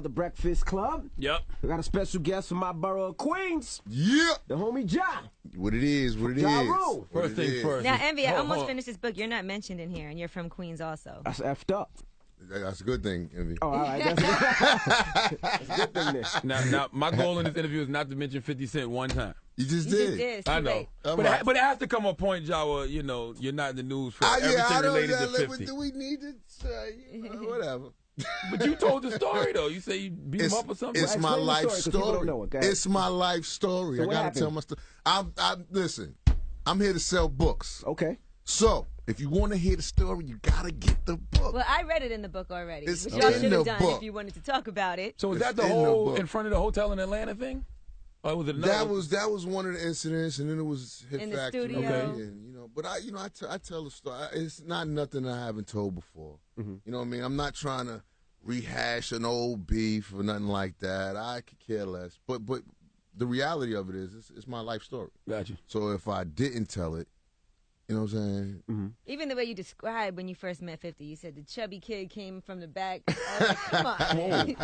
The Breakfast Club. Yep. We got a special guest from my borough of Queens. Yeah. The homie Ja. What it is, what it Ja is. Rule. First things first. Now, Envy, I almost finished this book. You're not mentioned in here, and you're from Queens also. That's effed up. That's a good thing, Envy. Oh, all right. That's a good thing then. Now, my goal in this interview is not to mention 50 Cent one time. You just You did. just did. It's I too know. late. But it has to come a point, Ja, where, you know, you're not in the news for I everything don't related know, to 50. Do we need to say, whatever. But you told the story, though. You say you beat him up or something? It's my Explain the life story, 'cause people don't story. know it. Go ahead. It's my life story. So I what got to happened? tell my story. Listen, I'm here to sell books. Okay. So, if you want to hear the story, you got to get the book. Well, I read it in the book already, It's which y'all in should the have done book. if you wanted to talk about it. So was that It's the in the whole book. in front of the hotel in Atlanta thing? Or was it another? That was one of the incidents, and then it was Hit In the Factory. studio. Okay. And, but I tell the story. It's not nothing I haven't told before. Mm-hmm. You know what I mean? I'm not trying to rehash an old beef or nothing like that. I could care less. But the reality of it is, it's my life story. Got you. So if I didn't tell it, you know what I'm saying? Mm-hmm. Even the way you described when you first met 50, you said the chubby kid came from the back. I was like, come on, man.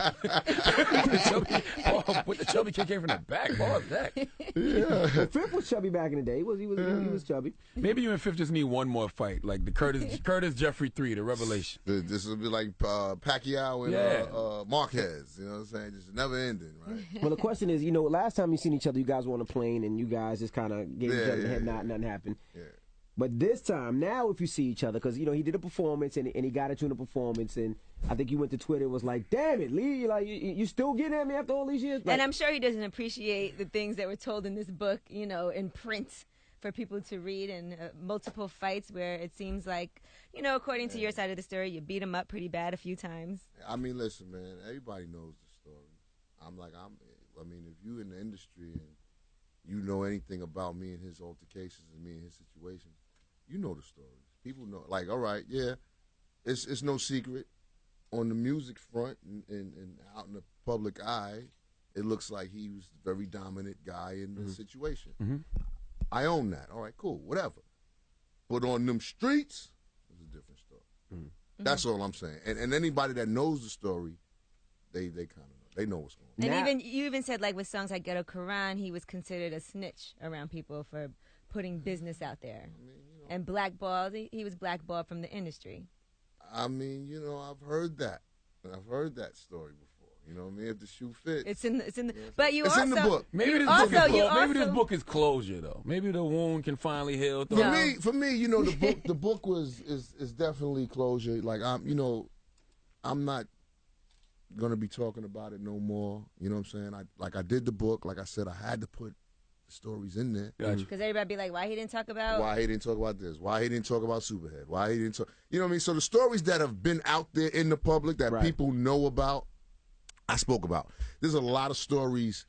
The chubby kid came from the back. What was that? Yeah. Fifth was chubby back in the day. He was chubby. Maybe you and Fifth just need one more fight, like the Curtis Jeffrey 3, the revelation. This will be like Pacquiao and Yeah. Marquez. You know what I'm saying? Just never ending, right? Well, the question is, last time you seen each other, you guys were on a plane and you guys just kind of gave each other the head nod, nothing happened. Yeah. But this time, now if you see each other, because, he did a performance and he got at you in a performance, and I think you went to Twitter and was like, damn it, Lee, like, you still getting at me after all these years? Like, And I'm sure he doesn't appreciate the things that were told in this book, in print for people to read, and multiple fights where it seems like, according to your side of the story, you beat him up pretty bad a few times. I mean, listen, man, everybody knows the story. I mean, if you in the industry and you know anything about me and his altercations and me and his situations, you know the stories. People know, like, all right, yeah, it's no secret. On the music front and out in the public eye, it looks like he was a very dominant guy in the situation. Mm-hmm. I own that. All right, cool, whatever. But on them streets, it's a different story. Mm-hmm. That's all I'm saying. And anybody that knows the story, they kind of know. They know what's going on. And you even said, like, with songs like Ghetto Quran, he was considered a snitch around people for putting business out there. And blackballed, he was blackballed from the industry. I mean, I've heard that. I've heard that story before. You know what I mean? If the shoe fits. It's in the but you it's also in the book. Maybe this book is closure, though. Maybe the wound can finally heal. For me, the book is definitely closure. Like I'm not gonna be talking about it no more. You know what I'm saying? I did the book. Like I said, I had to put the stories in there. Gotcha. Because everybody be like, why he didn't talk about? Why he didn't talk about this? Why he didn't talk about Superhead? Why he didn't talk? You know what I mean? So the stories that have been out there in the public that people know about, I spoke about. There's a lot of stories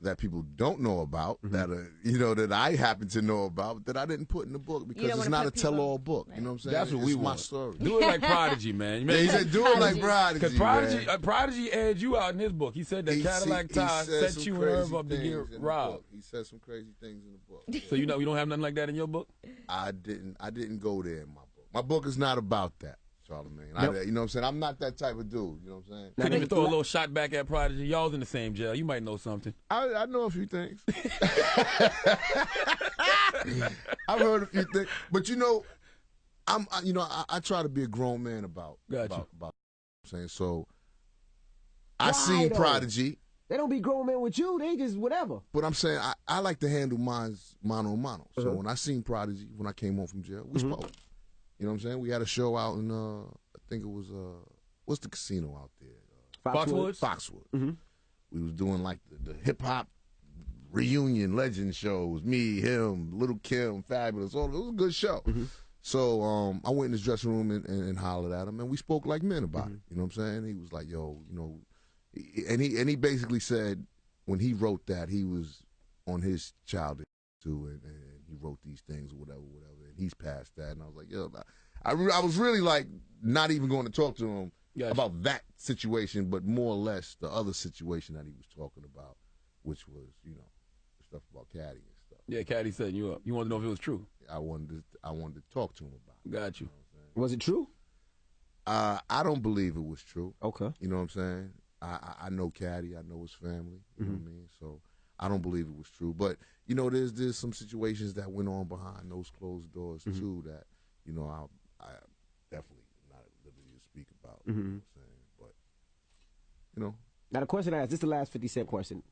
that people don't know about that are, that I happen to know about that I didn't put in the book because it's not a tell-all book. Right. You know what I'm saying? That's what we it's my want. story. Do it like Prodigy, man. Yeah, he said, do it like Prodigy. Because Prodigy aired you out in his book. He said that Cadillac Ty set you and Irv up to get robbed. He said some crazy things in the book. So you don't have nothing like that in your book? I didn't go there in my book. My book is not about that, Charlamagne. Nope. You know what I'm saying? I'm not that type of dude. You know what I'm saying? Couldn't even throw a little shot back at Prodigy. Y'all's in the same jail. You might know something. I know a few things. I've heard a few things, but I try to be a grown man about what I'm saying. So I seen Prodigy. They don't be grown men with you. They just whatever. But I'm saying I like to handle mine's mano a mano. So when I seen Prodigy, when I came home from jail, we spoke. You know what I'm saying? We had a show out in, I think it was, what's the casino out there? Foxwoods? Foxwoods. Mm-hmm. We was doing like the hip-hop reunion legend shows. Me, him, Little Kim, Fabulous. It was a good show. Mm-hmm. So I went in his dressing room and hollered at him, and we spoke like men about it. You know what I'm saying? He was like, yo, and he basically said when he wrote that, he was on his childish too, and he wrote these things or whatever, and he's past that. And I was like, yo, I was really like not even going to talk to him about that situation, but more or less the other situation that he was talking about, which was, the stuff about Caddy and stuff. Yeah, Caddy setting you up. You wanted to know if it was true. I wanted to talk to him about it. Got you. Was it true? I don't believe it was true. Okay. You know what I'm saying? I know Caddy. I know his family. You know what I mean? So I don't believe it was true. But, you know, there's some situations that went on behind those closed doors, too, that, you know, I definitely not at liberty to speak about. You know what I'm saying? But, you know. Now, the question I asked, this is the last 50 Cent question.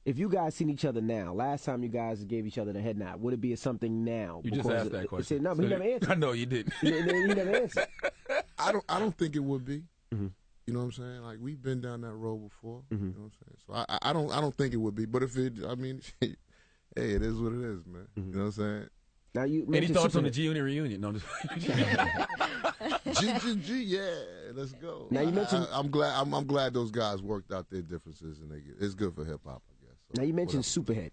If you guys seen each other now, last time you guys gave each other the head nod, would it be something now? You just asked that question. No, but he never answered. I know you didn't. He never answered. I don't think it would be. You know what I'm saying? Like, we've been down that road before. You know what I'm saying? So I don't think it would be. But if it, I mean, hey, it is what it is, man. You know what I'm saying? Now Any thoughts on the G-Unit reunion? No, I'm just G, yeah, let's go. Now you mentioned I'm glad those guys worked out their differences, and it's good for hip hop, I guess. So, now you mentioned Superhead.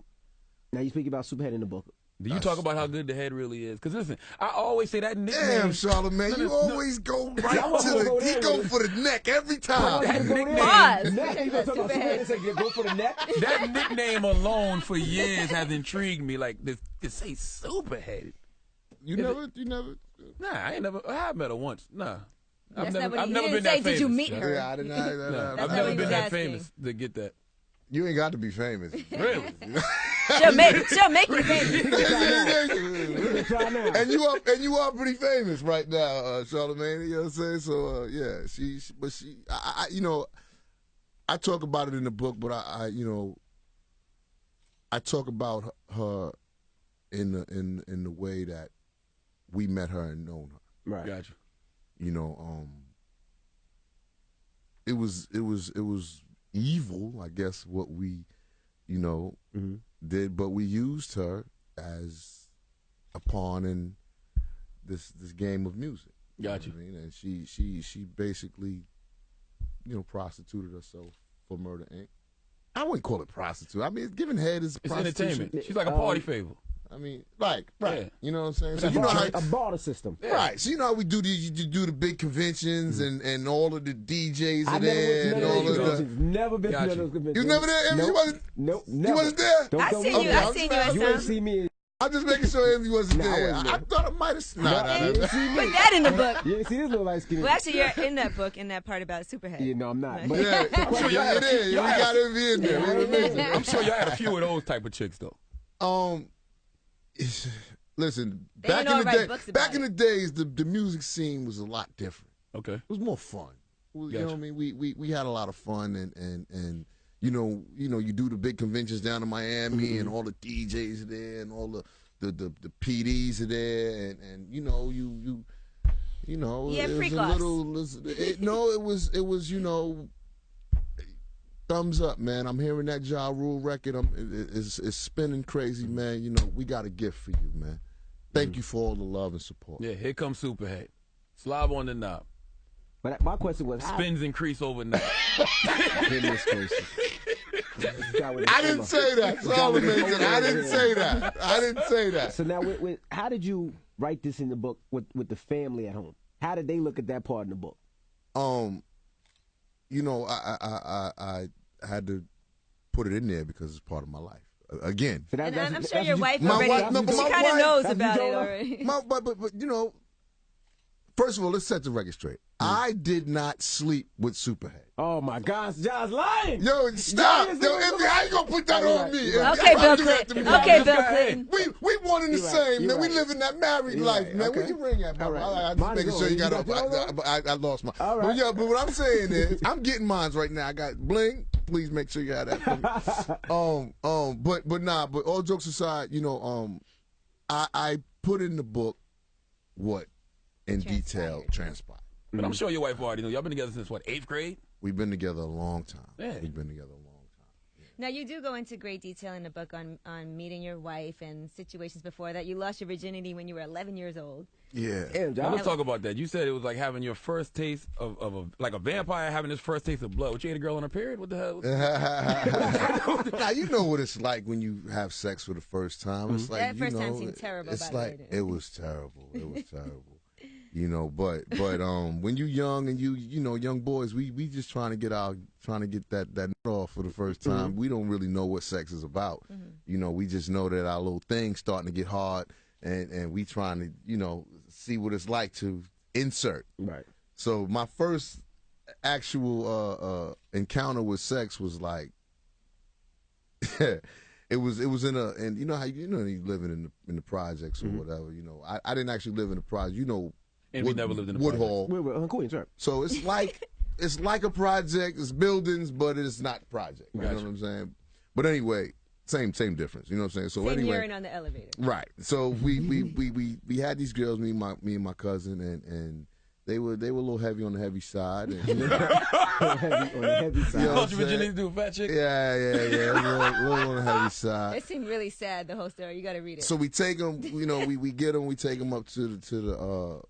Now you speak about Superhead in the book. Do you talk about how good the head really is? Because listen, I always say that nickname. Damn, Charlamagne, you always go right to the. He go for the neck every time. That nickname. Go for the neck. That nickname alone for years has intrigued me. Like to say Superhead. You never. Nah, I have met her once. Nah. I've That's never not what been that famous. Did you meet her? Yeah, I didn't know. I've never been that famous to get that. You ain't got to be famous. Really? She'll make you famous. And you are pretty famous right now, Charlamagne. You know what I'm saying? So yeah, you know, I talk about it in the book, but I you know, I talk about her in the way that we met her and known her. Right. Gotcha. You know, it was evil, I guess, what we, you know, did, but we used her as a pawn in this game of music. Gotcha. You know what I mean? And she basically, you know, prostituted herself for Murder Inc. I wouldn't call it prostitute. I mean, giving head is prostitution. Entertainment. She's like a party favor. I mean, right. Yeah. You know what I'm saying? So you know how a barter system. yeah. Right. So you know how we do you do the big conventions and all of the DJs are there and all of the. Never been to Gotcha. those conventions. You was never there? Nope. You wasn't. Nope. Never. You wasn't there? Don't I tell seen me. you. Okay, I seen you at You ain't some. see me. I'm just making sure Envy wasn't Nah, I there. wasn't I there. thought I might have. You Nah. ain't see me. Put that in the book. You ain't see this little light skinny. Well, actually, you're in that book in that part about Superhead. Yeah, no, I'm not. But Yeah, I'm sure y'all it is. We got Envy in there. I'm sure y'all had a few of those type of chicks though. Listen, They back don't in know the write day, books about back in the days, the music scene was a lot different. Okay. It was more fun. You Gotcha. know what I mean? We had a lot of fun and you know you do the big conventions down in Miami and all the DJs are there and all the PDs are there and you know you know Yeah, it freak was a offs. little it was you know thumbs up, man. I'm hearing that Ja Rule record. It's spinning crazy, man. You know, we got a gift for you, man. Thank you for all the love and support. Yeah, here comes Superhead. Slob on the knob. But my question was, Spins increase overnight. Goodness gracious. I didn't say that. Solomon said I didn't say that. I didn't say that. So now, how did you write this in the book with the family at home? How did they look at that part in the book? You know, I had to put it in there because it's part of my life. Again, So And I'm sure that's your what wife you- My already, wife- no, but she my kind of wife- knows That's about you it told her? already. but you know, first of all, let's set the record straight. I did not sleep with Superhead. Oh my gosh, John's lying. Yo, stop! Johnny, Yo, Envy, how you gonna put that You're on right, me? you're right. Envy? Okay, I'm Bill not doing that to Clinton. me. Okay, This Bill guy, Clinton. We one and the You're right, same, you're man. We right. live in that married You're life, right, man. okay. Where you ring at, All bro? right. I just Mine is making sure on. you got You up. got yours I lost mine. All right. But yeah, but what I'm saying is, I'm getting mine right now. I got bling. Please make sure you have that for me. But all jokes aside, you know, I put in the book what in detail transpired. But I'm sure your wife already know. Y'all been together since what, 8th grade? We've been together a long time. Yeah. We've been together a long time. Now, you do go into great detail in the book on meeting your wife and situations before that. You lost your virginity when you were 11 years old. Yeah. Damn, Now, John. let's talk about that. You said it was like having your first taste of like a vampire having his first taste of blood. What, you ate a girl on her period? What the hell? Now you know what it's like when you have sex for the first time. It's like That you first time know, seemed terrible, It's by the like way. it was terrible. It was terrible. You know, but when you young and you know young boys, we just trying to get that nut off for the first time. We don't really know what sex is about. You know, we just know that our little thing's starting to get hard, and we trying to see what it's like to insert. Right. So my first actual encounter with sex was like it was in a, and you know how you living in the projects or whatever, you know. I didn't actually live in the project, you know. And we never lived in the Woodhall. We're on Queens, right? So it's like it's like a project, it's buildings, but it's not project. You know what I'm saying? But anyway, same difference. You know what I'm saying? So Same anyway, urine on the elevator. right. So we had these girls, me and my cousin, and they were a little heavy on the heavy side. And, on the heavy side. You know what Don't I'm you saying? Virginia do a fat chick? Yeah, a little on the heavy side. It seemed really sad, the whole story. You got to read it. So we take them, you know, we get them, we take them up to the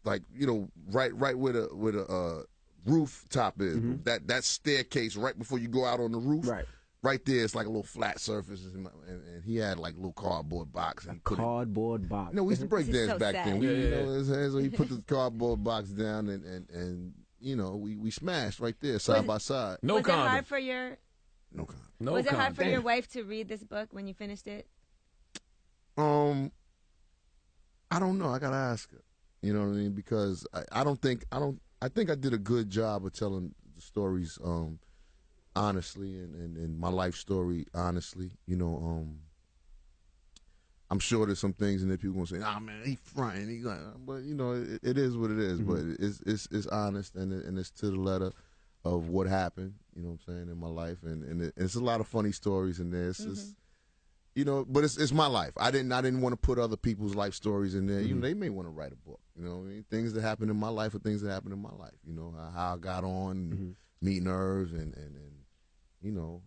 like, you know, right where the rooftop is. That staircase right before you go out on the roof. Right there, it's like a little flat surface, and he had like a little cardboard box. And Cardboard box. No, we used to break dance so back sad. then. You know, so he put the cardboard box down, and you know, we smashed right there, side by side. No was condom. it hard for your No condom. No Was it hard condom. for your wife to read this book when you finished it? I don't know. I gotta ask her. You know what I mean? Because I think I did a good job of telling the stories honestly and my life story honestly. You know, I'm sure there's some things in there people gonna say, "Nah, man, he fronting." He like, but you know, it is what it is. But it's honest and it's to the letter of what happened. You know what I'm saying, in my life, and it's a lot of funny stories in there. It's just, you know, but it's my life. I didn't want to put other people's life stories in there. You know, they may want to write a book. You know what I mean? Things that happened in my life are things that happened in my life. You know, how I got on, meeting Irv, and you know,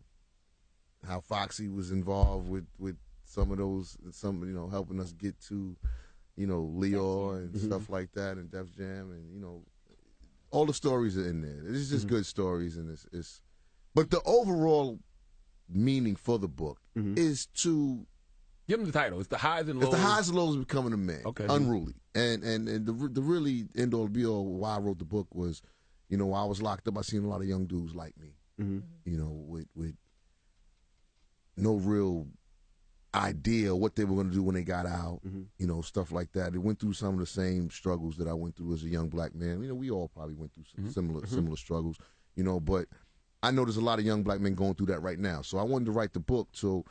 how Foxy was involved with some of those, you know, helping us get to, you know, Leo and stuff like that, and Def Jam, and you know, all the stories are in there. It's just good stories, and it's but the overall meaning for the book is to Give him the title. It's the highs and lows. it's the highs and lows of becoming a man. Okay. Unruly. And the really end all be all why I wrote the book was, you know, while I was locked up, I seen a lot of young dudes like me. You know, with no real idea what they were going to do when they got out. You know, stuff like that. They went through some of the same struggles that I went through as a young black man. You know, we all probably went through some similar struggles. You know, but I know there's a lot of young black men going through that right now. So I wanted to write the book. So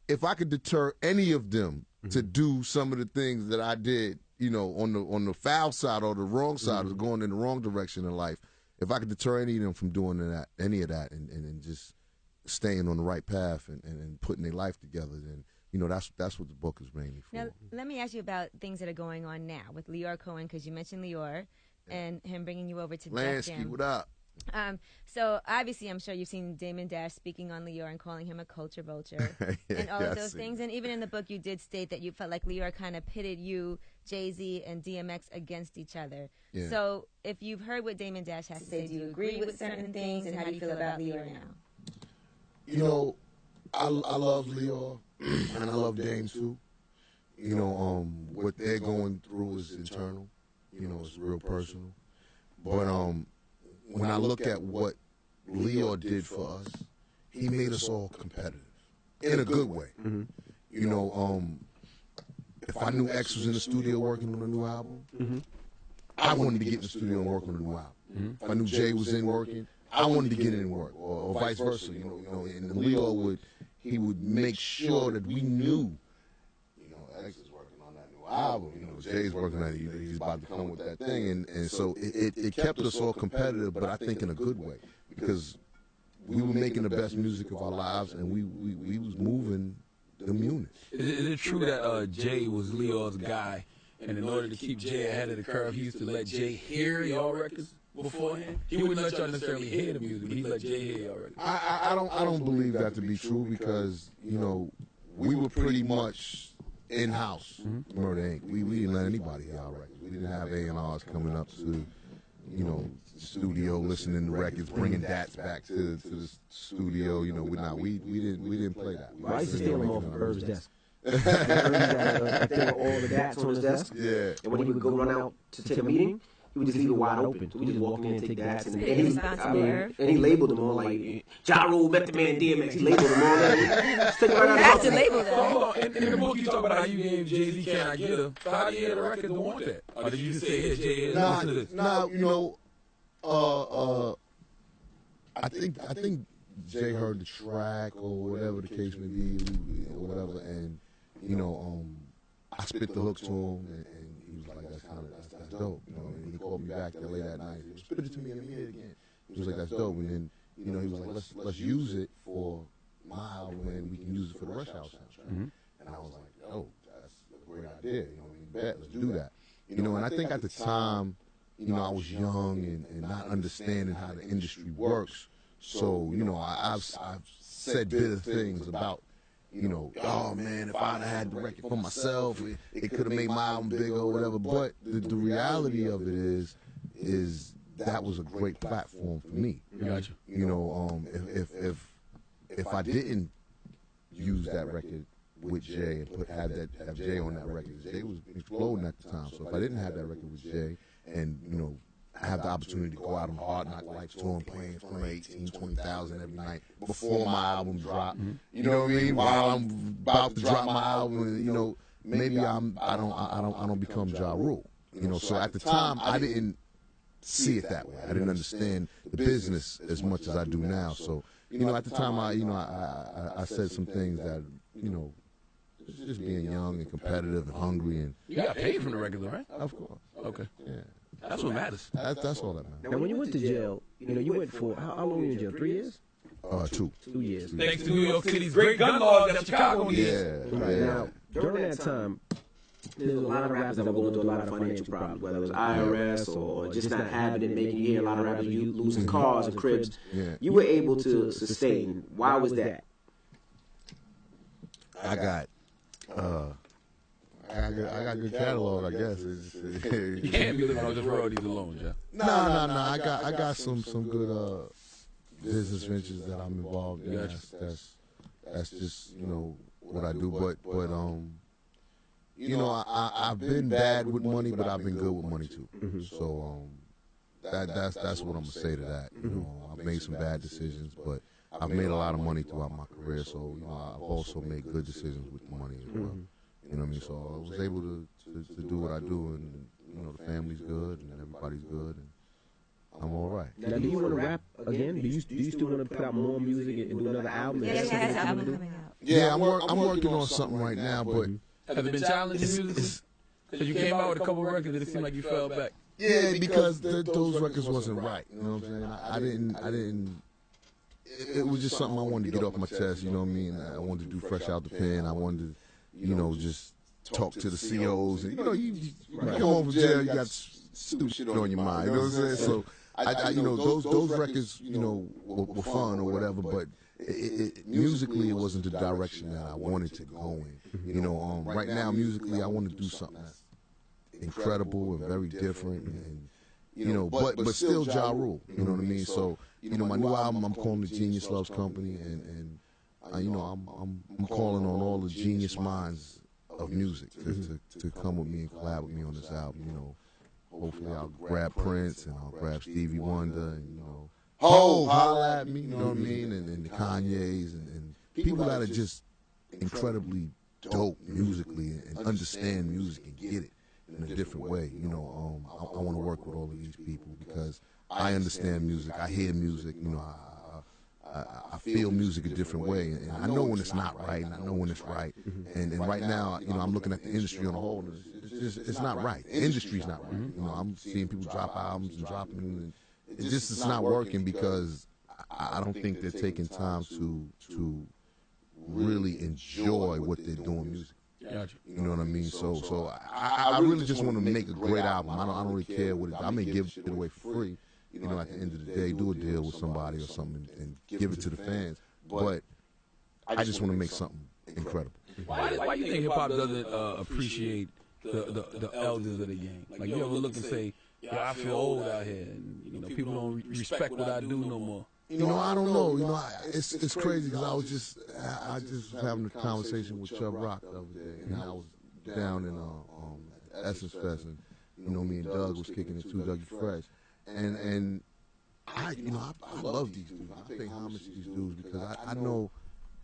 if I could deter any of them to do some of the things that I did, you know, on the foul side or the wrong side, or going in the wrong direction in life, if I could deter any of them from doing any of that, and just staying on the right path and putting their life together, then, you know, that's what the book is mainly for. Now, let me ask you about things that are going on now with Leor Cohen, because you mentioned Leor and him bringing you over to Def Lansky, Jam. what up? So obviously, I'm sure you've seen Damon Dash speaking on Leor and calling him a culture vulture and all of those things. And even in the book, you did state that you felt like Leor kind of pitted you, Jay-Z, and DMX against each other. Yeah. So if you've heard what Damon Dash has to say, do you agree with certain things, and how do you feel about Leor now? You know, I love Leor and I love Dame too. You know, what they're going through is internal. You know, it's real personal. But when I look at what Leor did for us, he made us all competitive in a good way. You know, if I knew X was in the studio working on a new album, I wanted to get in the studio and work on a new album. If I knew Jay was in working, I wanted to get in and work, or vice versa. You know, and Leor would make sure that we knew, you know, X is working on that new album. You know, Jay's working on it. He's about to come with that thing, and so it kept us all competitive, but I think in a good way, because we were making the best music of our lives, and we was moving the units. Is it true that Jay was Leor's guy, and in order to keep Jay ahead of the curve, he used to let Jay hear y'all records beforehand? He wouldn't let y'all necessarily hear the music, but he let Jay hear y'all records. I don't believe that to be true, because, you know, we were pretty much in-house. Murder Inc. We didn't let anybody hear our records. We didn't have A&Rs coming up to, you know, studio listening to records, bringing dats back to the studio. You know, we didn't play that. I used to steal them off of Irv's desk. Irv had all the dats on his desk. Yeah. And when he would go run out to take a meeting, he would just leave it wide open. So we just walk in and take dats. And he labeled them all like Ja Rule, Method Man, DMX. He labeled them all. Just take it right out You have of to the label So hold them. on. In the book, you talk about how you gave Jay-Z Can I Get Her. So how do you hear the record don't want that? Or did you just say, hey, Jay, listen to this? Nah, you know, I think Jay heard the track or whatever the case may be, or whatever, and I spit the hooks to him, and he was like, "That's dope," And he called me back that late that night. He was, spit it to me, let me hear it again. He was like, "That's dope," and then he was like, "Let's use it for my album, and we can use it for the Rush Hour soundtrack." And I was like, "Oh, that's a great idea. Bet, let's do that." And I think at the time, I was young and not understanding how the industry works. So, I've said bitter things about, oh man, if I'd had the record for myself, it could have made my album bigger or whatever. But the reality of it is that was a great platform for me. Gotcha. If I didn't use that record with Jay and have Jay on that record, Jay was exploding at the time. So if I didn't have that record with Jay and, have the opportunity to go out on Hard Knock Life tour and play in front of 18, 20,000 every night before my album dropped. You know what I mean? While I'm about to drop my album, maybe I don't become Ja Rule. So at the time I didn't see it that way. I didn't understand the business as much as I do now. So, at the time I said some things that, just being young and competitive and hungry and you got paid from the record, right? Of course. Okay. Yeah. That's what matters. That's all that matters. Now, when you went to jail, you went for how long were you in jail? 3 years? 2. 2 years. Thanks to New York City's great gun laws that Chicago needs. Yeah. Right. Now, during that time, there's a lot of rappers that were going through a lot of financial problems, whether it was IRS or just not having it, making you hear a lot of rappers losing cars and cribs. Yeah. You were able to sustain. Why was that? I got good catalog, I guess. You can't be living on just royalties alone, Jeff. No. I got some good business ventures that I'm involved in. Gotcha. That's just what I do. But I've been bad with money, but I've been good with money too. So that's what I'm gonna say to that. I've made some bad decisions, but I've made a lot of money throughout my career. So I've also made good decisions with the money as well. You know what I mean? So I was able to do what I do, and the family's good, and everybody's good, and I'm all right. Now, do you want to rap again? Do you still want to put out more music and do another album? Yes, he has an album coming out. Yeah, I'm working on something right now, but Has it been challenging musically? Because you came out with a couple records and it seemed like you fell back. yeah, because those records wasn't right. You know what I'm saying? I didn't. It was just something I wanted to get off my chest. You know what I mean? I wanted to do fresh out the pen. I wanted to, just talk to the COs. And you come home from jail, you got stupid shit on your mind. You know what I'm saying? So those records, were fun or whatever, but musically it wasn't the direction that I wanted to go in. Right now musically I want to do something that's incredible and very different, and but still Ja Rule. You know what I mean? So my new album I'm calling the Genius Loves Company, and I'm calling on all the genius minds of music to come with me and collab with me on this album. Hopefully I'll grab Prince and I'll grab Stevie Wonder and holla at me, you know what I mean, and the Kanyes and people that are just incredibly dope musically and understand music and get it in a different way. I want to work with all of these people because I understand music, I hear music, I feel music a different way, and I know when it's not right, and I know when it's right. And right now, I'm looking at the industry on a whole, and it's not right. The industry's not right. I'm seeing people drop albums and dropping, and it's not working because I don't think they're taking time to really enjoy what they're doing musically. Gotcha. You know what I mean? So I really just want to make a great album. I don't really care what it is. I may give it away for free. At the end of the day, do a deal with somebody or something and give it to the fans. But I just want to make something incredible. Why do you think hip hop doesn't appreciate the elders of the game? Like you ever look and say, "Yeah, I feel old out here," and people don't respect what I do no more. I don't know. It's crazy because I just was having a conversation with Chubb Rock the other day, and I was down in Essence Fest, and me and Doug was kicking it too, Dougie Fresh. And I love these dudes. I pay homage to these dudes because I know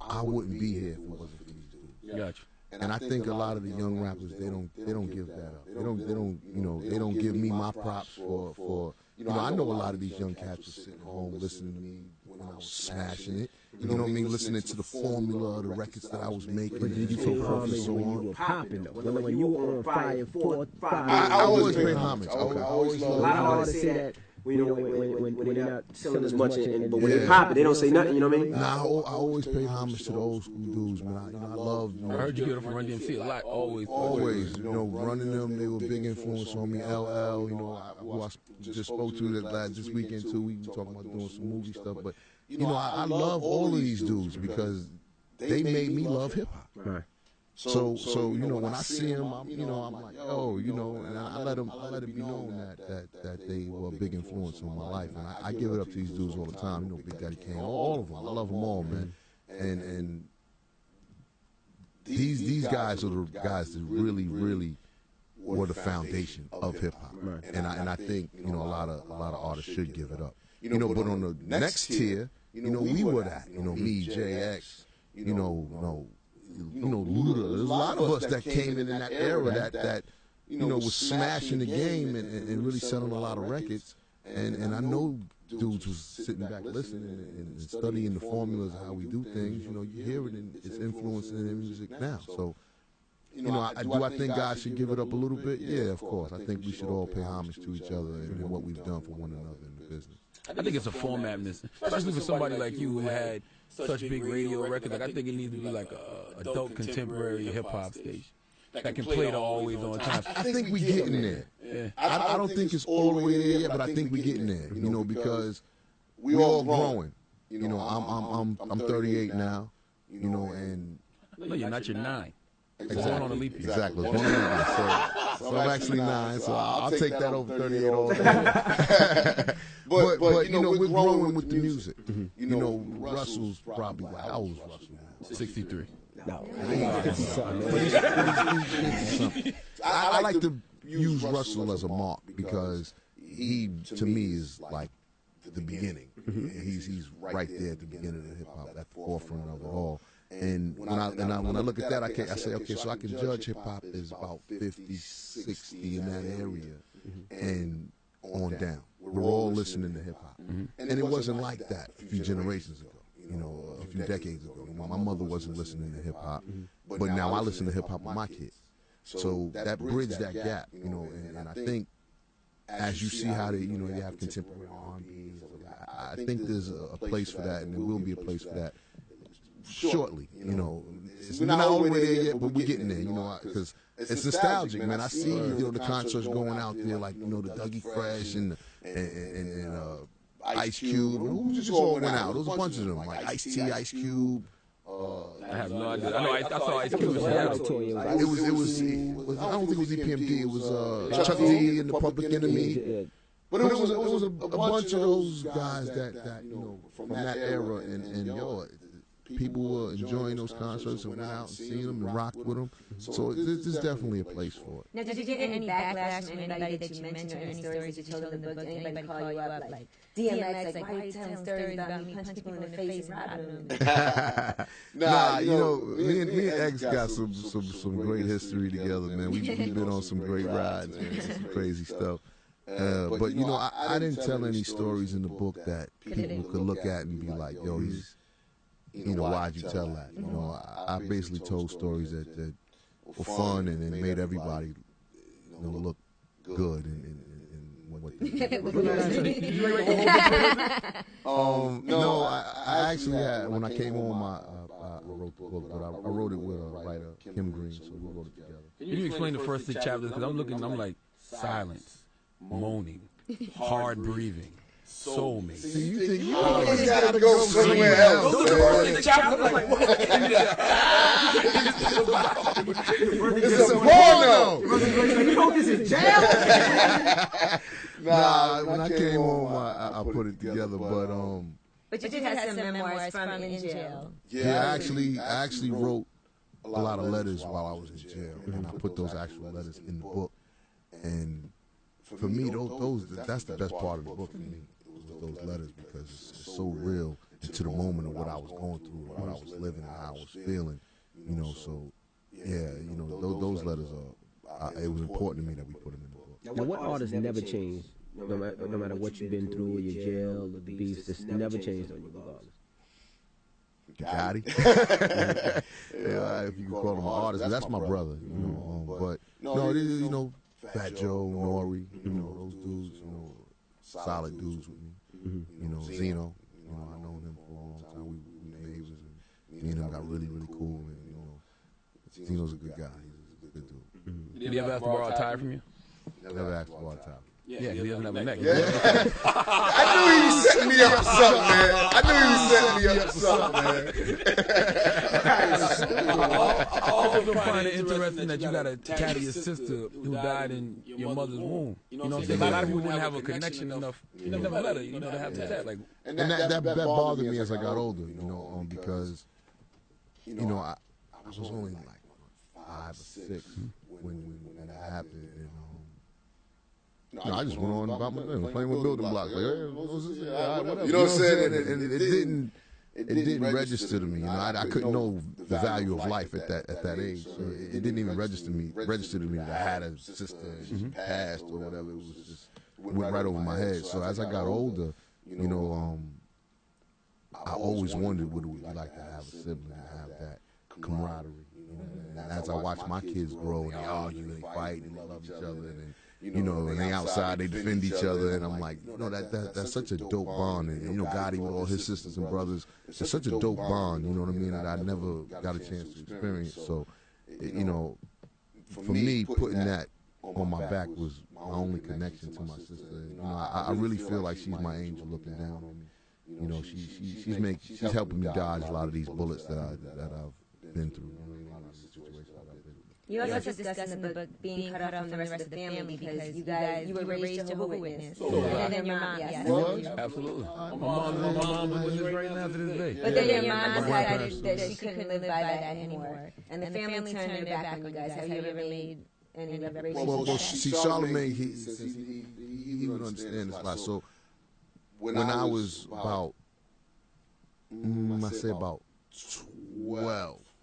I wouldn't be here if it wasn't for these dudes. Gotcha. And I think a lot of the young rappers they don't give that up. They don't give me my props for I know a lot of these young cats were sitting home listening to me when I was smashing it. You know what I mean? Listening to the formula of the records that I was making. But did you pay homage when you were popping though? When you were on fire, 4, 5. I always paid homage. Okay. I always A loved lot of artists say that. When they're not selling as much, but when they pop it, they don't say nothing. You know what I mean? Nah, I always paid homage to the old school dudes, man. I love. I heard you get it from Run DMC a lot. Always. Running them, they were a big influence on me. LL, who I just spoke to this weekend too. We were talking about doing some movie stuff, but I love all of these dudes because they made me love hip hop. Right. So when I see them, I'm like, and I let it be known that they were a big influence on my life, and I give it up to these dudes all the time. Big Daddy Kane, all of them. I love them all, man. And these guys are the guys that really were the foundation of hip hop, right. and I think a lot of artists should give it up. But on the next tier, we were that. Me, JX, Luda. There's a lot of us that came in that era that was smashing the game and really selling a lot of records. And I know dudes was sitting back listening and studying the formulas of how we do things. You hear it and it's influencing their music now. So, I think guys should give it up a little bit? Yeah, of course. I think we should all pay homage to each other and what we've done for one another in the business. I think it's a format missing, especially for somebody like you who had such big radio records. Like I think it needs to be like a adult contemporary hip hop station that can play the always on time. I think we're getting there. Yeah. I don't think it's all the way there yet, but I think we're getting there. Because we all growing. I'm 38 now. And no, you're not. You're 9. exactly. Going on a leap year. Exactly. Going on a leap year. So I'm actually 9. So I'll take that over 38 all day. But we're growing with the music. Russell's probably how old is Russell now? 63. No. I like to use Russell as a mark because he, to me, is like the beginning. He's right there at the beginning of hip hop, at the forefront of it all. And when I look at that, I say, okay, so I can judge hip hop as about 50, 60 in that area, and on down. We're all listening to hip hop, and it wasn't like that a few generations ago. A few decades ago. My mother wasn't listening to hip hop, but now I listen to hip hop with my kids. So that bridged that gap, and I think as you see how you have contemporary R&B, I think there's a place for that, and there will be a place for that shortly. It's not all the way there yet, but we're getting there. Because it's nostalgic, man. I see the concerts going out there, like the Dougie Fresh and Ice Cube. Who just all went out? There was a bunch of them, like Ice-T, Ice Cube. I have no idea. I know. I saw Ice Cube. It was. I don't think it was EPMD. It was Chuck D and the Public Enemy. But it was a bunch of those guys that from that era, and people were enjoying those concerts and went out and seen them and rocked with them. So there's definitely a place for it. Now, did you get any backlash from anybody that you mentioned or any stories you told in the book? Anybody call you up like DMX, like, why are you telling stories about me punching people in the face and robbing them? Nah, me and X got some great history together, man. We've been on some great rides, man, some crazy stuff. But I didn't tell any stories in the book that people could look at and be like, yo, he's, why'd you tell that? I basically told stories that were fun and made everybody look good and what they did. No, I actually had, when I came home, I wrote the book, but I wrote it with a writer, Kim Green, so we wrote it together. Can you explain the first 6 chapters? Because I'm like, silence, moaning, hard breathing, soulmate. See, you think you always got to go somewhere else. Those are the first 6 chapters. I'm like, what? It's a porno. You know this is jail. Nah, when I came home, I put it together, but But you did have some memoirs from in jail. Yeah, I actually wrote a lot of letters while I was in jail, and I put those actual letters in the book. And for me, that's the best part of the book for me. It was those letters because it's so real and to the moment of what I was going through, and what I was living, and how I was feeling. So yeah, those letters are. It was important to me that we put them in the book. Now, what artists never changed no matter what you've been through, or your jail, or the beefs, it's never changed on you regardless. Gotti. Yeah, if you can call him an artist, but that's my brother, you know. But no, it is, you know, Fat Joe, Nori, you know, those dudes, you know, solid dudes with me. You know, Zeno, you know, I known him for a long time. We were neighbors, and me and him got really, really cool. And you know, Zeno's a good guy. He's a good dude. Did he ever have to borrow a tie from you? Never asked for a tie. Yeah, he doesn't have a neck. I knew he was setting me up for something, man. I knew he was setting me up for something, man. I also find it interesting that you got to carry your sister who died in your mother's womb. You know what I'm saying? A lot of people wouldn't have a connection enough. You never met her, you know, to have that. Like, and that bothered me as I got older, you know, because, you know, I was only like 5 or 6 when that happened. And, no, I just went on about my thing, playing with building blocks. Like, hey, whatever. You know what I'm saying? And it didn't register to me. You know, I couldn't know the value of life at that age. So it didn't even register to me that I had a sister and she passed or whatever. It was just went right over my head. So as I got older, you know, I always wondered what it would be like to have a sibling and have that camaraderie. You know? And as I watch my kids grow and they argue and they fight and they love each other and you know, and they outside, they defend each other, and I'm like, you know, that's such a dope bond, and you know, Gotti with all his sisters and brothers, it's such a dope bond, you know what I mean, that I never got a chance to experience. So, you know, for me, putting that on my back was my only connection to my sister. You know, I really feel like she's my angel looking down on me. You know, she's helping me dodge a lot of these bullets that I've been through. You also discuss in the book being cut off from the rest of the family because you were raised Jehovah's Witness. And then your mom, yes. Absolutely. My mom was right now to this day. But then your mom decided that she couldn't live by that anymore. And the family turned their back on you guys. Have you ever made any reparations? Well, see, Charlamagne, he would understand this a lot. So when I was about, I say about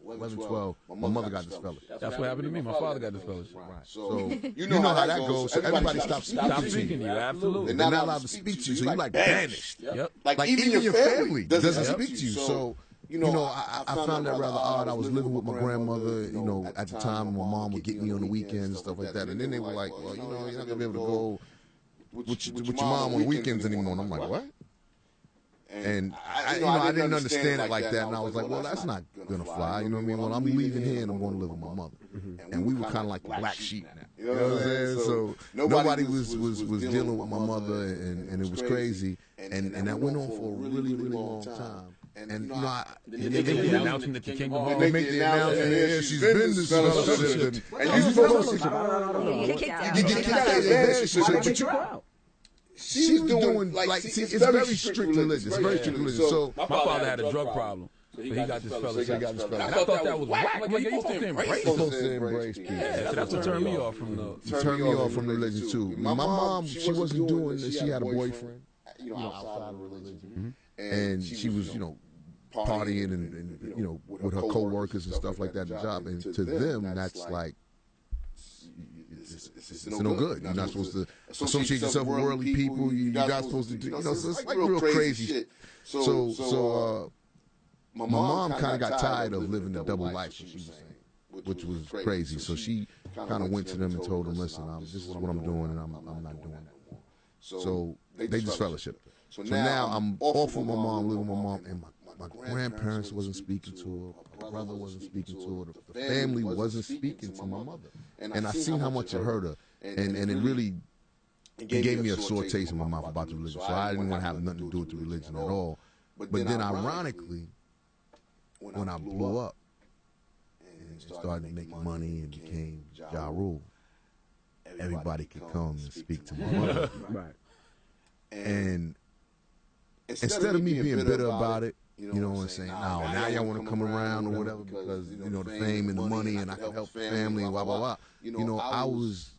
11, 12, my mother got disfellowed. That's what happened to me. My father got disfellowed. Right. So you know how that goes. So everybody stops speaking to you. Absolutely. They're not allowed to speak to you. So you're like banished. Yep. Like even your family doesn't speak to you. So you know, I found that rather odd. I was living with my grandmother. You know, at the time, my mom would get me on the weekends and stuff like that. And then they were like, well, you know, you're not gonna be able to go with your mom on the weekends anymore. And I'm like, what? And I didn't understand it like that, and I was like, well, that's not gonna fly, you know what I mean? Well, I'm leaving here and I'm going to live with my mother, and we were kind of like the black sheep now, you know what I'm saying? So nobody was dealing with my mother, and it was crazy, and that went on for a really, really long time. And you know, they make the announcement that you can't go home. They make the announcement, yeah, she's been this fellowship, and you're supposed to You get kicked out. You get kicked out. She's doing like see, it's very strict religious. It's very strict religious. So my father had a drug problem, so he got this fellowship. I thought that was whack. Like, you're supposed to embrace. Supposed to embrace people. Yeah, that's what turned me off from the. Turned me off from religion too. My mom, she wasn't doing this. She had a boyfriend, you know, outside of religion, and she was, you know, partying and you know, with her co-workers and stuff like that at the job. And to them, that's like. It's no good. You're not supposed to associate yourself with worldly people. You're not supposed to do, you know, so it's like real crazy shit. So my mom kind of got tired of living the double life, she was saying, which was crazy. So she kind of went to them and told them, listen, this is what I'm doing, and I'm not doing that. So they just fellowshipped. So now I'm off with my mom, living with my mom, and my grandparents wasn't speaking to her, my brother wasn't speaking to her, the family wasn't speaking to my mother. And I seen how much it hurt her, and it really gave me a sore taste in my mouth about the religion. So I didn't want to have nothing to do with the religion at all. But then ironically, when I blew up and started making money and became Ja Rule, everybody could come and speak to my mother. Right. And instead of me being bitter about it, you know what I'm saying? Now y'all want to come around or whatever because, you know, the fame and the money and I can help family and blah, blah, blah. You know, I was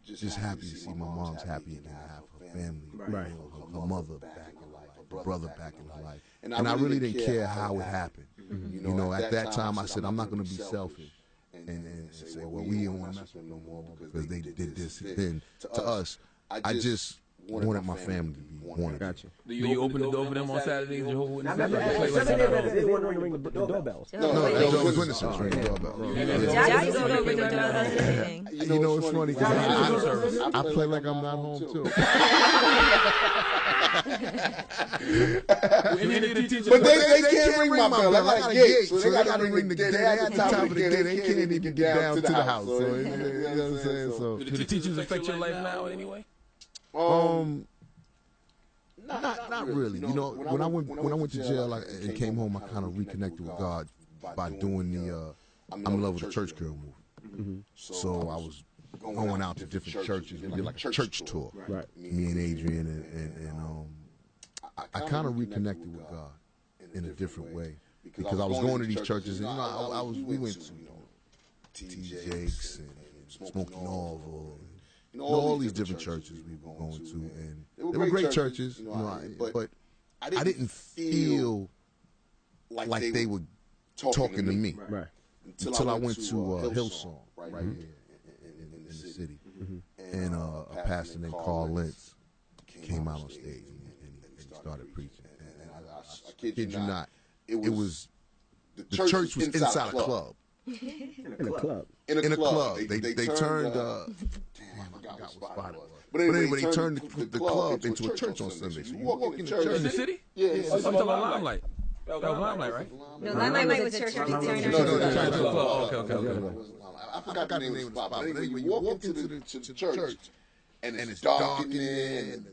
just happy to see my mom's happy again, have her family, right. You know, her mother back in life, her brother back in her life. And I really didn't care how it happened. You know, at that time I said, I'm not going to be selfish and say, well, we don't want to mess with them no more because they did this. Then to us, I just wanted my family to be wanted. Gotcha. Do you open the door for them on Saturdays, Jehovah's Witnesses? Like, play like Some of that? them, they want to ring the doorbells. No, Jehovah's Witnesses ring the doorbell. Josh used to go ring the doorbells and everything. You know, it's funny because I play like I'm not home too. But they can't ring my bell. I got a gate, so they got to ring the gate. They at the top of the gate. They can't even get down to the house. So, you know what I'm saying? So, Do the teachers affect your life now anyway? Not really. You know, when I went to jail and came home, I kind of reconnected with God by doing the I'm in Love with the Church Girl movie. So I was going out to different churches. We did like a church tour. Right. Me and Adrian and I kind of reconnected with God in a different way because I was going to these churches and we went to T. Jakes and Smoky Norval. All these different churches we were going to, and they were great churches, but I didn't feel like they were talking to me until I went to Hillsong, right here in the city, and a pastor named Carl Lentz came out on stage and started preaching, and I kid you not, it was the church was inside a club. In a club. In a club. They turned. But anyway, they turned the club into a church on Sunday. So you walk in the church. In the city? Yeah. Oh, you talking about Limelight? That was Limelight, right? No, Limelight was church. No. Okay. I forgot the name of the spot. But anyway, you walk into the church, and it's dark in there, and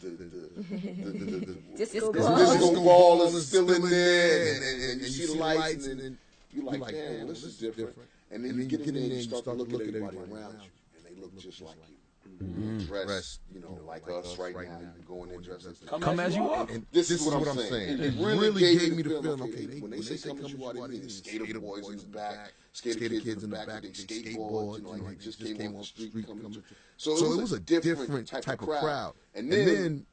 the Disco disco ball is still in there, and you see the lights, and you're like, damn, this is different. And then you get in there and you start to look at everybody around you, and they look just like you. Dressed, like us right now. You going in dressed as Come as you are. And this is what I'm saying. It really gave me the feeling, okay, when they say come as you are, they mean skater boys in the back, skater kids in the back with their skateboards, like just came on the street coming to. So it was a different type of crowd. And then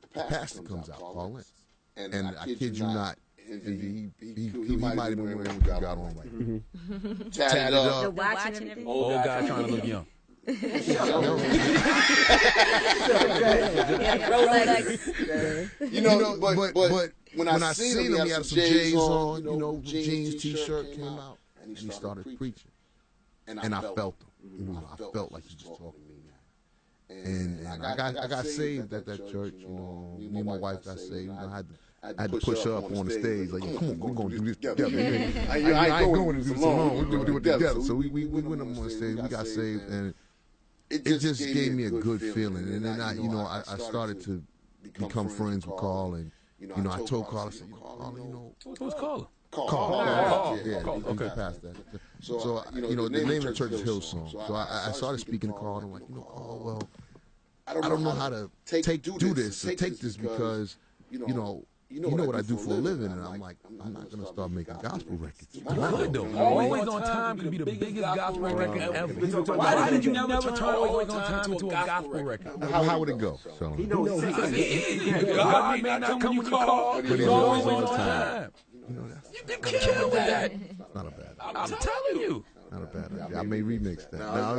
the pastor comes out, Carl Lentz. And I kid you not, he might have been wearing what you got on, like tatted up. The watch and everything. Old guy trying to look young. But when I seen him, he had some J's on, jeans, t-shirt came out, and he started preaching. And I felt him. I felt like he was talking to me now. And I got saved at that church. Me and my wife got saved. I had to push her up on the stage, like, come on, we're going to do this together. I ain't going to do this alone. We're do it together. So we went up on the stage, we got saved, and it just gave me a good feeling. And then I started to become friends with Carl, and I told Carl, I said, Carl, Who's Carl? Carl. Yeah, okay. Past that. So the name of the church is Hillsong. So I started speaking to Carl, and I'm like, Carl, well, I don't know how to do this because you know what I do for a living, and I'm like, I'm not going to start making gospel records. You could, though. Always on Time could be the biggest gospel record ever. Why did you never turn Always on Time into a gospel record? How would it go? He knows. God may not come when you call, but he's always on time. You can kill with that. Not a bad idea. I'm telling you. Not a bad idea. I may remix that. How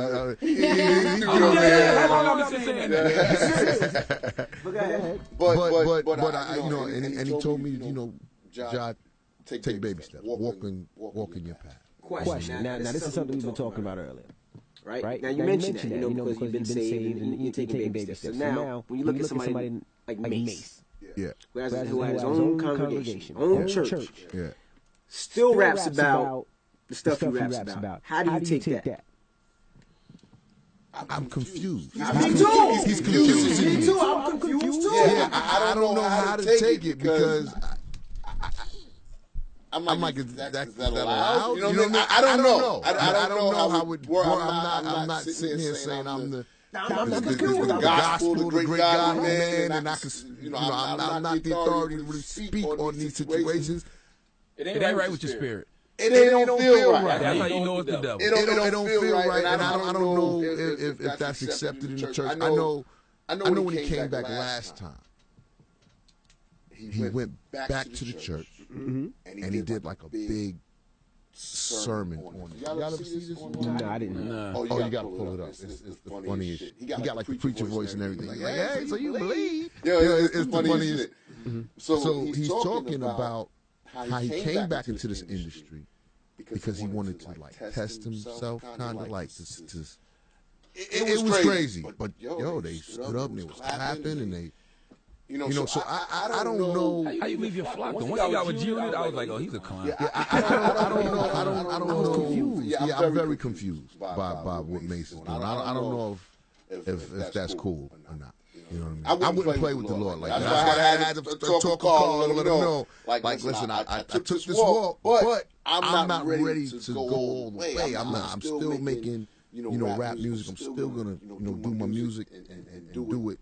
long have I been saying that? But and he told me, Jod, take baby steps, walk in your path. Question. Now this is something we've been talking about earlier. Right? Now you mentioned that, because you've been saved and you're taking baby steps. So now, when you look at somebody like Mace, yeah, who has his own congregation, own church, yeah, still raps about the stuff he raps about. How do you take that? I'm confused. Me too. He's confusing me too. I'm confused too. Yeah, I don't know how to take it because I'm like, is that allowed? I don't know. I don't know how it would work. I'm not sitting here saying I'm the gospel, the great God man, and I can, I'm not the authority to really speak on these situations. It ain't right with your spirit. It don't feel right. That's how you know it's the devil. It don't feel right, and I don't know if that's accepted in the church. I know when he came back last time, he went back to the church, and he did like a big sermon on it. Y'all ever see this? No, I didn't. Nah. Oh, you gotta pull it up. It's the funniest shit. He got like the preacher voice and everything. Like, hey, so you believe? Yeah, it's the funniest. So he's talking about how he came back into this industry because he wanted to like test himself, kind of like to. It was crazy, but yo, they stood up and it was clapping and they. You know, so I don't know. How you leave your flock? Once you got with G-Unit, I was like, oh, he's a clown. Yeah, I don't know. I was confused. Yeah, I'm very confused by what Mason's doing. I don't know if that's cool or not. You know what I mean? I wouldn't play with the Lord like that. That's why I had to talk call and let him know. Like, listen, I took this walk, but I'm not ready to go all the way. I'm still making rap music. I'm still gonna do my music and do it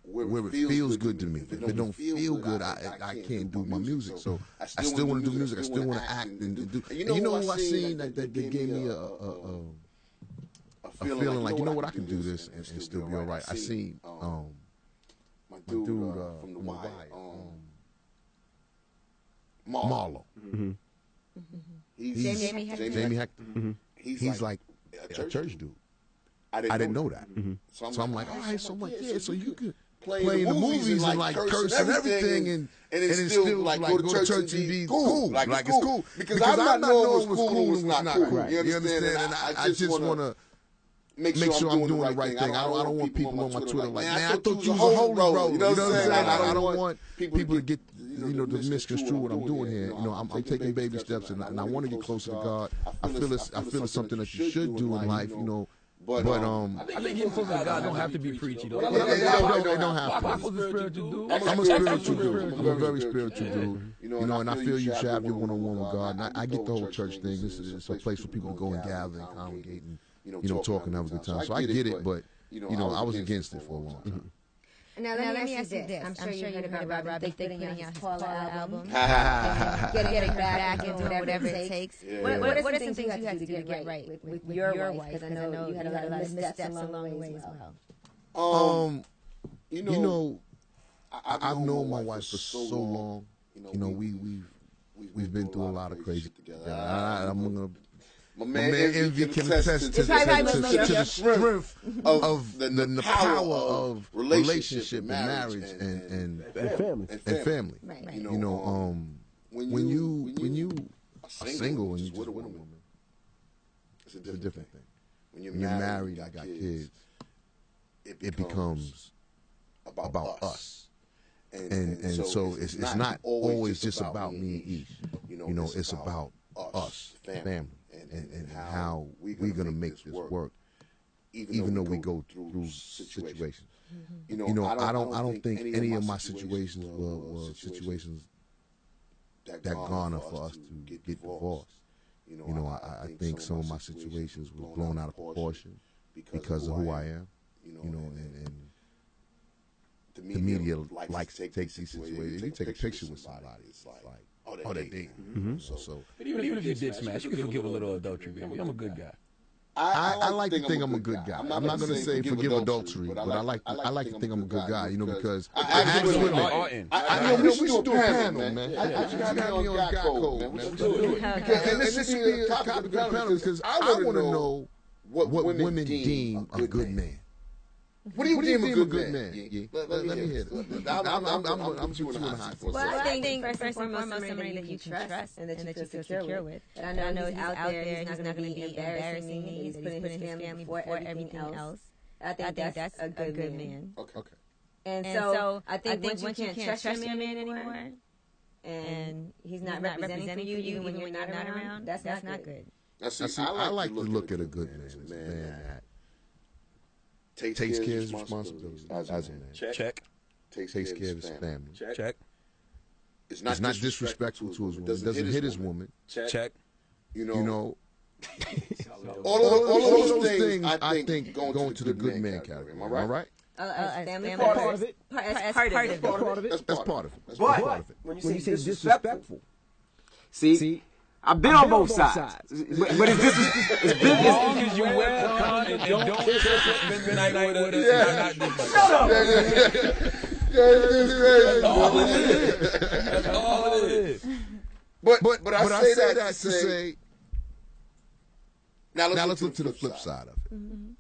where it feels good to me. If it don't feel good, I can't do my music. So I still want to do music. I still want to act and do. And you know who I seen that gave me a feeling like, you know what, I can do this and still be all right. I seen my dude from the Wire, Marlo. Mm-hmm. Jamie Hector. Mm-hmm. He's like a church dude. I didn't know that. Mm-hmm. So I'm like, all right, so I'm like, yeah, so you could play in the movies and like curse and everything and still like go to church and be cool. Like it's cool. Because I'm not knowing what's cool and what's not cool. You understand? And I just want to make sure I'm doing the right thing. I don't want people on my Twitter like, man, I thought you was a holy bro. You know what I'm saying? I don't want people to get, to misconstrue what I'm doing here. I'm taking baby steps and I want to get closer to God. I feel it's something that you should do in life, But I think getting closer to God don't have to be preachy though. It don't have to. I'm a spiritual dude. I'm a spiritual dude. I'm a very spiritual dude. And I feel you should have your one-on-one with God. And I get the whole church thing. This is a place for people to go and gather and congregate and talk and have a good time. So I get it, but I was against it for a long time. Now let me ask you this. I'm sure you heard about Robin Thicke putting out his Paula album. Getting back and doing whatever it takes. What are some things you had to do to get right with your wife? Because I know you had a lot of missteps along the way as well. I've known my wife for so long. We've been through a lot of crazy together. I'm gonna. My man Envy can attest to the strength of the power of relationship and marriage and family. Right. When you are single and you just with a woman, it's a different thing. When you're married and got kids, it becomes about us. And so it's not always just about me and Ish. It's about us, family. And how we're going to make this work, even though we go through situations. Mm-hmm. I don't think any of my situations were situations that garner for us to get divorced. I think some of my situations were blown out of proportion because of who I am. And the media likes to take these situations. If you take a picture with somebody, it's like, oh, they're dating. Mm-hmm. So, but even if you did smash, you can forgive a little adultery, baby. I'm a good guy. I like to think I'm a good guy. I'm not going to say forgive adultery, but I like to think I'm a good guy, because I actually we should do a panel, man. I should have me on guy code, man. And this should be a topic of the panel because I want to know what women deem a good man. What do you deem a good man? Let me hear it. I'm too hot for Well, I think first and foremost, somebody that you can trust and that you feel secure with. And I know he's out there. He's not going to be embarrassing me. He's putting his family before everything else. I think that's a good man. Okay. And so I think once you can't trust your man anymore, and he's not representing for you even when you're not around, that's not good. I like to look at a good man as a man that takes care of his responsibilities as a man. Check. Takes care of his family. Check. It's not disrespectful to his woman. Doesn't hit his woman. Check. All of those things, I think, going to the good man category. Am I right? Family part of it. That's part of it. That's part of it. But when you say disrespectful, see, I've been on both sides. But it's as long as you wear a condom and don't spend the night with us, not shut up. That's all it is. But I say that to say. Now let's look to the flip side of it. Mm-hmm.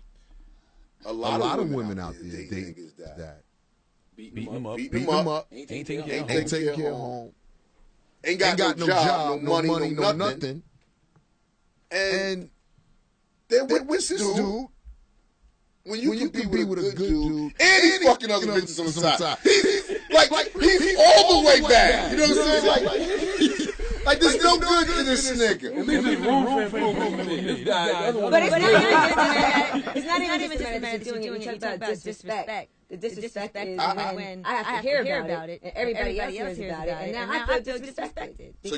A lot of women out there think that Beating them up. ain't taking care of home, ain't got no job, no money, no nothing. And they're with this dude. When you compete with a good dude, and he's fucking other bitches on the side. He's all the way bad. You know what I'm saying? Like there's no good to this nigga. At least there's room for improvement. But it's not even just a matter of doing it. You talk about disrespect. The disrespect is when I have to hear about it, and everybody else hears about it, and now I feel disrespected. So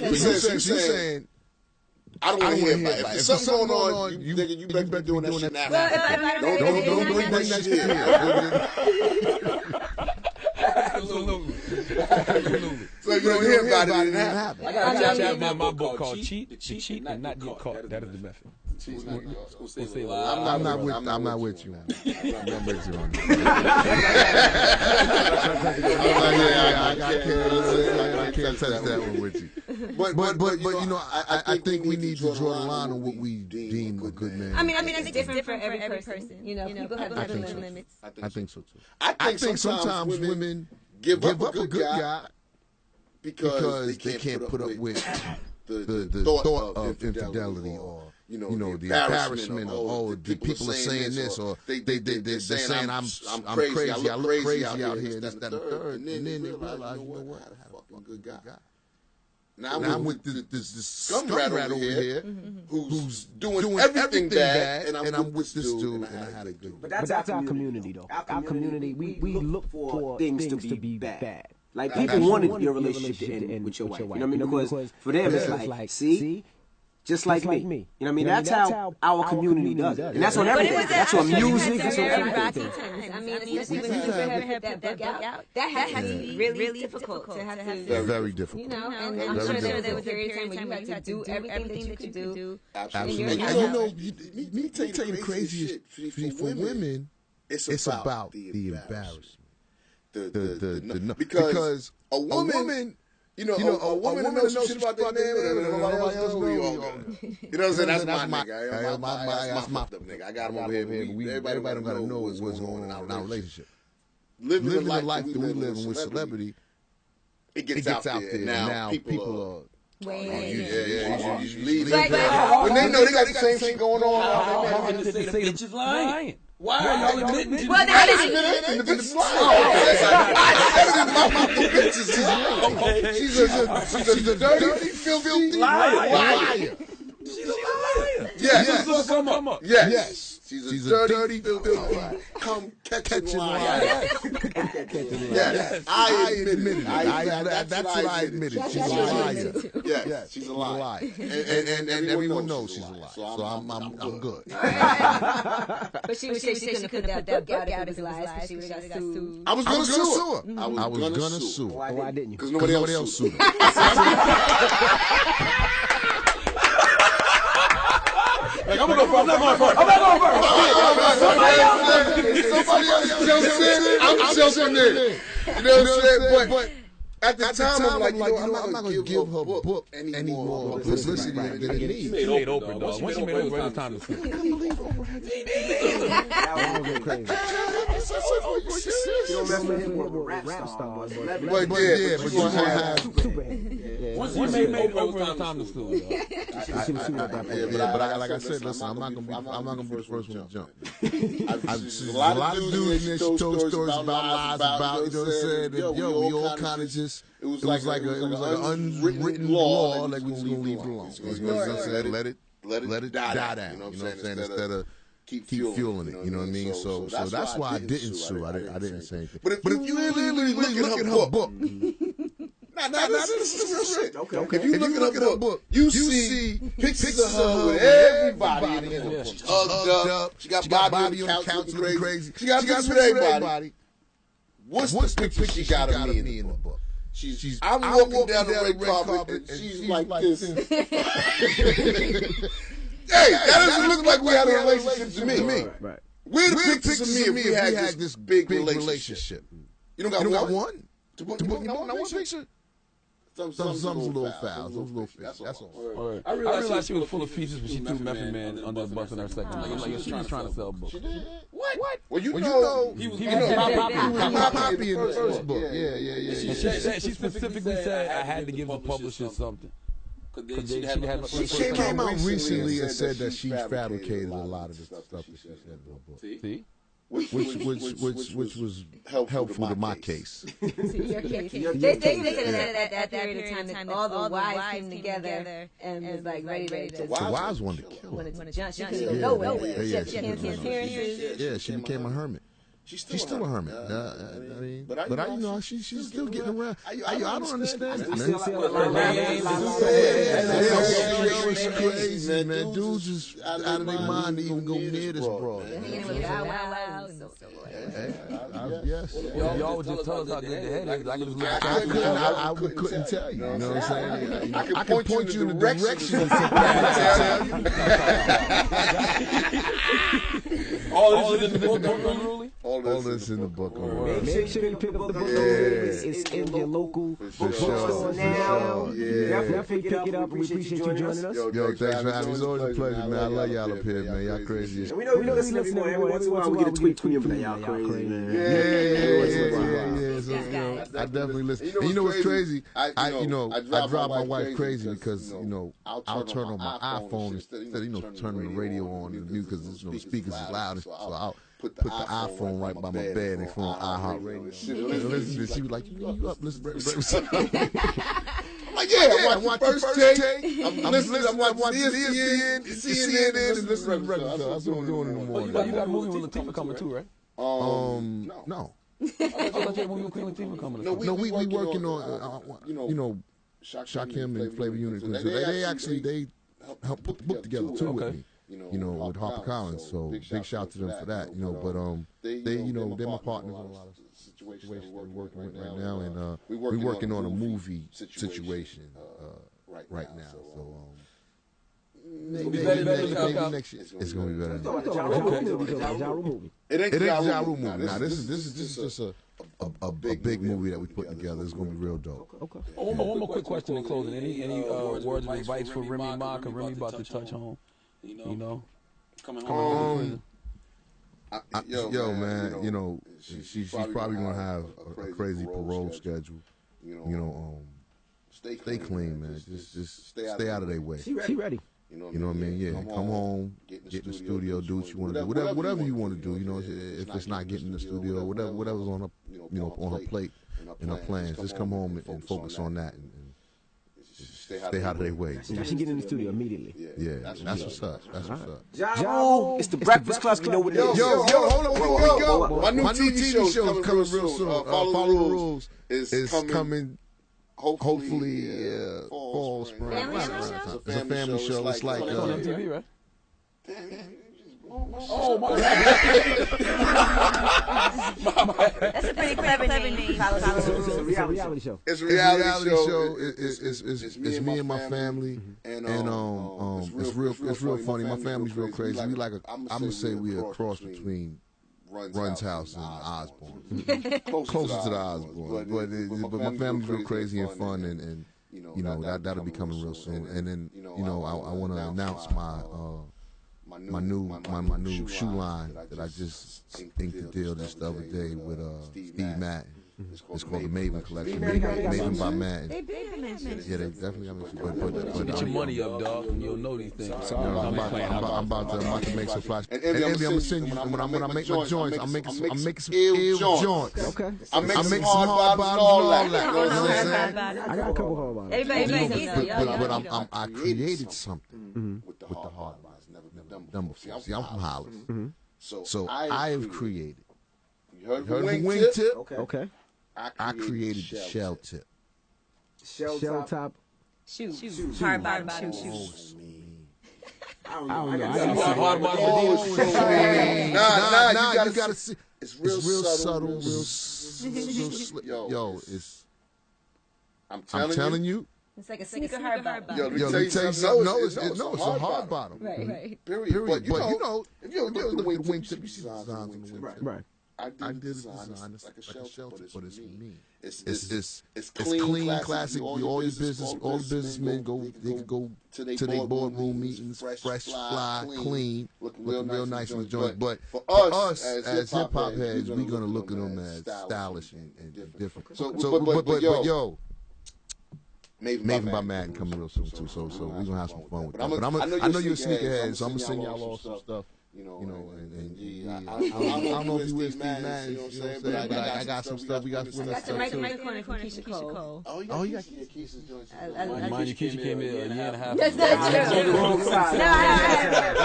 you saying, I don't want to hear about it. If there's something going on, you better be doing that shit now. Don't bring that shit here. Absolutely. So you don't hear about it, it didn't happen. I got a chapter in my book called Cheat and Not Get Caught. That is the method. I'm not with you on that. I'm not with you on that. I can't touch that one with you. But you know, I think we need to draw the line on what we deem a good man. I mean, it's different for every person. You know, people have different limits. I think so too. I think sometimes women give up a good guy because they can't put up with the thought of infidelity or the embarrassment of the people are saying this or they're saying I'm crazy, I look crazy out here, this, that, and the third, and then they realize, you know what, I had a fucking good guy. Now I'm with this scum rat over here who's doing everything bad, and I'm with this dude, and I had a good guy. But that's our community, though. Our community, we look for things to be bad. Like, people wanted your relationship to end with your wife. You know what I mean? Because for them, it's like, see? Just like me. You know what I mean? That's how our community does it. And that's on everything. That's on music. That's on everything. I mean, especially when you have put that book out, that has to be really difficult to have to. Very difficult. You know, and I'm sure there was a period of time when you had to do everything that you could do. Absolutely. And you know, me tell you the craziest for women, it's about the embarrassment. Because a woman. You know, a woman knows shit about that man, and nobody else knows. You know what I'm saying? That's my nigga. That's my nigga. I got him over here. Everybody don't gotta know what's going on in our relationship. Living the life that we live in with celebrity, it gets out there. Now people are. You leave. When they know they got the same shit going on. How can they say the bitch is lying? Why are y'all admitting to well, that? The bitch is lying. The bitch is lying. She's a dirty, filthy liar. She's a liar. Yes. Come up. Yes. She's a dirty, filthy, come catching liar. Yes. I admit it. That's what I admitted. She's a liar. Yes. She's a liar. And everyone knows she's a liar. So I'm good. But she couldn't put that book out if it was lies. She would have got sued. I was gonna sue her. I was gonna sue her. Why didn't you? Because nobody else sued her. Like, I'm not going first. Somebody else. I'm jumping in. You know what I'm saying? But at the time, I'm like, I'm not going to give her book any more publicity than it needs. She made it open, dog. Once she made it open, it's time to sleep. That was crazy. You don't mess with him with rap stars. But you're going to have... Once she made it open, it's time to sleep, dog. But like I said, listen, I'm not gonna be the first one to jump. There's a lot of dudes in there. She told stories about lies about, you know what I'm saying? And yo, we all kind of just, it was like an unwritten law, like we just gonna leave it alone. You know what I'm saying? Let it die down. You know what I'm saying? Instead of keep fueling it. You know what I mean? So that's why I didn't sue. I didn't say anything. But if you really look at her book. This is real shit. Okay. If you look at her book, you see pictures of her with everybody in it. Hugged up. She got Bobby on the couch looking crazy. She got pictures with everybody. What's the picture she got of me in the book? I'm walking down the red carpet and she's like this. Hey, that doesn't look like we had a relationship to me. Right. Where the pictures of me if we had this big relationship? You don't got one? To put me on one picture? Something's a little foul. Something's a little fishy. That's all. I realized she was full of features when she threw Method Man under the bus in her second. Like she was trying to sell books. She did? What? Well, you know, he was Poppy in the first book. Yeah. She specifically said I had to give the publisher something. She came out recently and said that she fabricated a lot of the stuff that she said in her book. See? Which was helpful to my case. Your case. They said at that period of time that all the wives came together and was like ready to. The wives wanted to kill her. She couldn't go nowhere. Yeah, she became a hermit. She's still a hermit. I mean, but you know, she's still getting around. I don't understand it, man. It's crazy, man. Dudes is out of their mind to even go near this broad. Yes. Y'all would just tell us how good the head is. I couldn't tell you. You know what I'm saying? I can point you in the direction. All this is in the book, Unruly? All this in the book. Make sure you pick up the book. It's in your local bookstore now. Definitely pick it up. We appreciate you joining us. Yo, thanks for having me. It's always a pleasure, man. I love y'all up here, man. Y'all crazy. We know listen every once in a while we get a tweet from you, but y'all crazy, man. Yeah. I definitely listen. And you know what's crazy? I drive my wife crazy because I'll turn on my iPhone instead of turning the radio on and mute because the speakers is loud. So I'll put the iPhone right by my bed and phone iHeartRadio. She was like, "You up? Listen to breakfast." I'm like, "Yeah, I'm watching First Take. I'm listening. I'm watching CNN, and listening to breakfast." That's what I'm doing in the morning. You got a movie with Latifah coming too, right? No. I thought you had a movie with Queen Latifah coming. No, we working on Shakim and Flavor Unit. They helped put the book together too with me. With HarperCollins, so big shout to them for that. But they're my partners in a lot of situations we're working with right now, and we're working on a movie situation right now. So maybe next year it's gonna be better. It ain't the Ja Rule movie. Now this is just a big movie that we put together. It's gonna be real dope. Okay. One more quick question in closing. Any words of advice for Remy Ma? Cause Remy about to touch home. Coming home. Yo, man. She's probably gonna have a crazy parole schedule. Stay clean, man. Just stay out of their way. She ready. You know what I mean? Yeah. Come home, get in the studio, do what you want to do. Whatever you want to do. If it's not getting in the studio, whatever's on her, on her plate and her plans, just come home and focus on that. And stay out of their way. Now she get in the studio immediately. Yeah, that's what's up. That's what's up. Ja Rule, it's the Breakfast Club. You know what it is. Yo, hold on, go. My new TV show is coming real soon. Follow the Rules is coming. Hopefully, fall, spring. It's a family show. It's like on MTV, right? Oh my God! That's a pretty clever name. It's a reality show. It's a reality show. It's me and my family, and it's real funny. My family's real crazy. I'm gonna say we're a cross between Run's House and Osborne. Closer to the Osborne, but my family's real crazy and fun, and that'll be coming real soon. And then I want to announce my new shoe line that I just inked the deal just the other day with Steve Madden. It's called the Maven Collection. Maven by Madden. Yeah, they definitely got me. Get your money up, dog, and you'll know these things. I'm about to make some flash. And Envy, I'm gonna send you when I make my joints. I'm making some ill joints. Okay. I'm making some hard bottoms and all that. I got a couple hard bottoms. But I created something with the hard bottoms. Never done before. See, I'm from Hollis, so I have created. You heard the wingtip? Okay. I created the shell tip. Shell top. Shoes. Hard bottom shoes. I don't know. Nah, you gotta see. It's real subtle, real slick. Yo, I'm telling you. It's like a sneaker hard bottom. Yo, let me tell you something. No, it's a hard bottom. Right. Period. But if you look at the wingtip, you see the designs on the wingtip. Right. I did a design. It's like a shelter, but it's for me. It's clean, classy. All your businessmen they could go to their boardroom meetings, fresh, fly, clean, looking real nice in the joint. But for us as hip hop heads, we're gonna look at them as stylish and different. But yo. Maven by Madden coming real soon too, so we're gonna have some fun with that. But I know you're a sneakerhead, so I'm gonna send y'all all some stuff. You know, and I don't know if you with Steve Madden, you know what I'm saying, but I got some stuff. We got some stuff too. Microphone from Keisha Cole. Oh, you got Keisha's joints. Mind you, Keisha came in a year and a half. That's not true. Wrong side.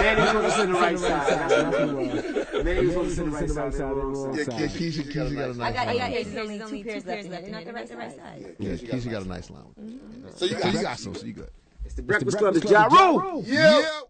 Manny was on the right side. Manny was on the right side. Yeah, Keisha got a nice line. I got only two pairs left, not the right side. Yeah, Keisha got a nice line. So you got some, so you good. It's the Breakfast Club. It's Ja Rule. Yeah.